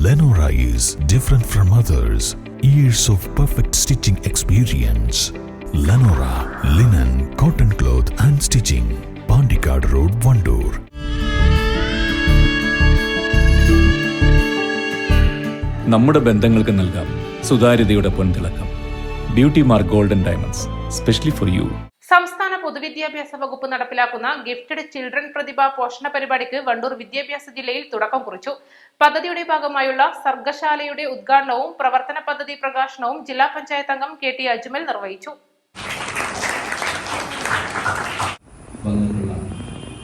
Lenora is different from others. Years of perfect stitching experience. Lenora linen, cotton cloth and stitching. Pandikad Road, Vandoor. നമ്മുടെ ബന്ധങ്ങൾക്ക് നൽകാം സുതാര്യതയുടെ പൊൻതിളക്കം. Beauty mark golden diamonds specially for you. സംസ്ഥാന പൊതുവിദ്യാഭ്യാസ വകുപ്പ് നടപ്പിലാക്കുന്ന ഗിഫ്റ്റഡ് ചിൽഡ്രൻ പ്രതിഭാ പോഷണ പരിപാടിക്ക് വണ്ടൂർ വിദ്യാഭ്യാസ ജില്ലയിൽ തുടക്കം കുറിച്ചു. പദ്ധതിയുടെ ഭാഗമായുള്ള സർഗശാലയുടെ ഉദ്ഘാടനവും പ്രവർത്തന പദ്ധതി പ്രകാശനവും ജില്ലാ പഞ്ചായത്ത് അംഗം KT അജ്മൽ നിർവഹിച്ചു.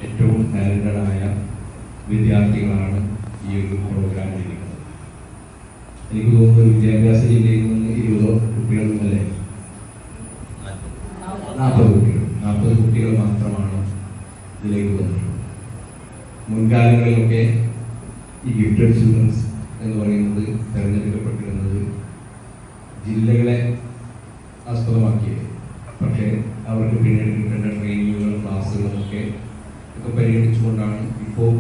ഏറ്റവും ടാലന്റഡായ വിദ്യാർത്ഥികളാണ് ഈ ഒരു പ്രോഗ്രാമിൽ. എനിക്ക് തോന്നുന്നു വിദ്യാഭ്യാസ ജില്ലയിൽ നിന്ന് 20 കുട്ടികളല്ലേ, 40 കുട്ടികൾ മാത്രമാണ് ഇതിലേക്ക് വന്നിട്ടുള്ളത്. മുൻകാലങ്ങളിലൊക്കെ ഈ ഗിഫ്റ്റഡ് ചിൽഡ്രൻസ് എന്ന് പറയുന്നത് തിരഞ്ഞെടുക്കപ്പെട്ടിരുന്നത് ജില്ലകളെ ആസ്പദമാക്കിയത്. പക്ഷേ അവർക്ക് പിന്നീട് കിട്ടേണ്ട ട്രെയിനിങ്ങുകളും ക്ലാസ്സുകളും ഒക്കെ പരിഗണിച്ചുകൊണ്ടാണ് ഇപ്പോൾ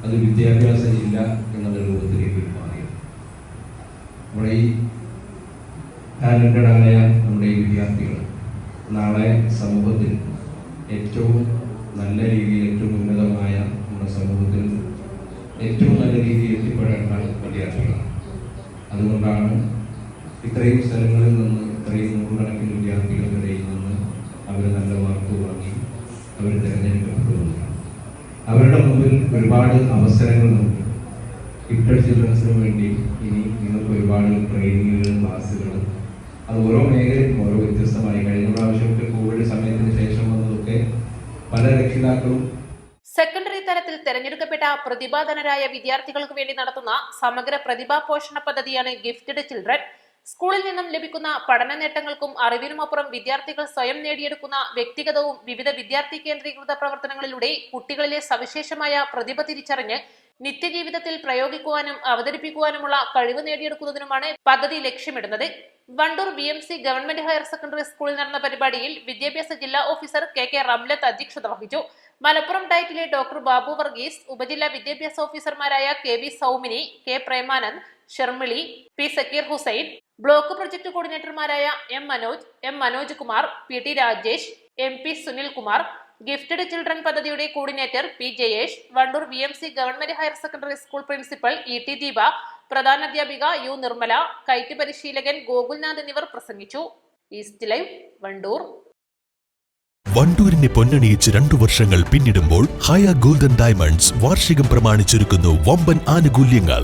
അത് വിദ്യാഭ്യാസ ജില്ല എന്നുള്ള രൂപത്തിലേക്ക് മാറിയത്. നമ്മുടെ ഈ ടാലന്റഡായ നമ്മുടെ ഈ വിദ്യാർത്ഥികൾ നാളെ സമൂഹത്തിൽ ഏറ്റവും നല്ല രീതിയിൽ, ഏറ്റവും ഉന്നതമായ നമ്മുടെ സമൂഹത്തിൽ ഏറ്റവും നല്ല രീതിയിൽ എത്തിപ്പെടേണ്ട വിദ്യാർത്ഥികളാണ്. അതുകൊണ്ടാണ് ഇത്രയും സ്ഥലങ്ങളിൽ നിന്ന്, ഇത്രയും നൂറുകണക്കിന് വിദ്യാർത്ഥികൾക്കിടയിൽ നിന്ന് അവർ നല്ല മാർക്ക് വാങ്ങി അവർ തിരഞ്ഞെടുക്കപ്പെടുന്നതാണ്. അവരുടെ മുമ്പിൽ ഒരുപാട് അവസരങ്ങളുണ്ട്. ഗിഫ്റ്റഡ് ചിൽഡ്രൻസിന് വേണ്ടി ഇനി നിങ്ങൾക്ക് ഒരുപാട് ട്രെയിനിങ്ങുകളും ക്ലാസ്സുകളും, അത് ഓരോ മേഖലയും ഓരോ വ്യത്യസ്തമായി. കഴിഞ്ഞ പ്രാവശ്യമൊക്കെ കോവിഡ് സമയത്തിന് ശേഷം വന്നതൊക്കെ പല രക്ഷിതാക്കളും സെക്കൻഡറി തലത്തിൽ തെരഞ്ഞെടുക്കപ്പെട്ട പ്രതിഭാധനരായ വിദ്യാർത്ഥികൾക്ക് വേണ്ടി നടത്തുന്ന സമഗ്ര പ്രതിഭാ പോഷണ പദ്ധതിയാണ് ഗിഫ്റ്റഡ് ചിൽഡ്രൻ. സ്കൂളിൽ നിന്നും ലഭിക്കുന്ന പഠന നേട്ടങ്ങൾക്കും അറിവിനുമപ്പുറം വിദ്യാർത്ഥികൾ സ്വയം നേടിയെടുക്കുന്ന വ്യക്തിഗതവും വിവിധ വിദ്യാർത്ഥി കേന്ദ്രീകൃത പ്രവർത്തനങ്ങളിലൂടെ കുട്ടികളിലെ സവിശേഷമായ പ്രതിഭ തിരിച്ചറിഞ്ഞ് നിത്യജീവിതത്തിൽ പ്രയോഗിക്കുവാനും അവതരിപ്പിക്കുവാനുമുള്ള കഴിവ് നേടിയെടുക്കുന്നതിനുമാണ് പദ്ധതി ലക്ഷ്യമിടുന്നത്. Wandoor BMC government higher secondary സ്കൂളിൽ നടന്ന പരിപാടിയിൽ വിദ്യാഭ്യാസ ജില്ലാ ഓഫീസർ KK റംലത്ത് അധ്യക്ഷത വഹിച്ചു. മലപ്പുറം ഡയറ്റിലെ ഡോക്ടർ ബാബു വർഗീസ്, ഉപജില്ലാ വിദ്യാഭ്യാസ ഓഫീസർമാരായ KV Soumini, K Premanand, Sharmili, P Sakkeer Hussain, block project കോർഡിനേറ്റർമാരായ M Manoj, M Manoj Kumar, PT Rajesh, MP Sunil Kumar, gifted children പദ്ധതിയുടെ coordinator P Jayesh, Wandoor BMC government higher secondary school principal ET Deepa, പ്രധാനാധ്യാപിക U നിർമ്മല, കൈറ്റ് പരിശീലകൻ ഗോകുൽനാഥ് എന്നിവർ പ്രസംഗിച്ചു. ഈസ്റ്റ് ലൈവ്, വണ്ടൂർ. വണ്ടൂരിനെ പൊന്നണിയിച്ച് 2 വർഷങ്ങൾ പിന്നിടുമ്പോൾ ഹയ ഗോൾഡൻ ഡയമണ്ട്സ് വാർഷികം പ്രമാണിച്ചൊരുക്കുന്നു വമ്പൻ ആനുകൂല്യങ്ങൾ.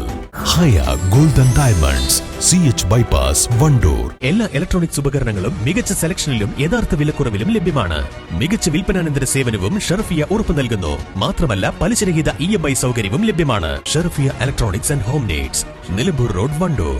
Haya golden diamonds, CH bypass, Wandoor. എല്ലാ ഇലക്ട്രോണിക്സ് ഉപകരണങ്ങളും മികച്ച സെലക്ഷനിലും യഥാർത്ഥ വിലക്കുറവിലും ലഭ്യമാണ്. മികച്ച വിൽപ്പനാനന്തര സേവനവും ഷെർഫിയ ഉറപ്പു നൽകുന്നു. മാത്രമല്ല പലിശരഹിത EMI സൗകര്യവും ലഭ്യമാണ്. Sherfiya electronics and home needs, Nilambur road, Wandoor.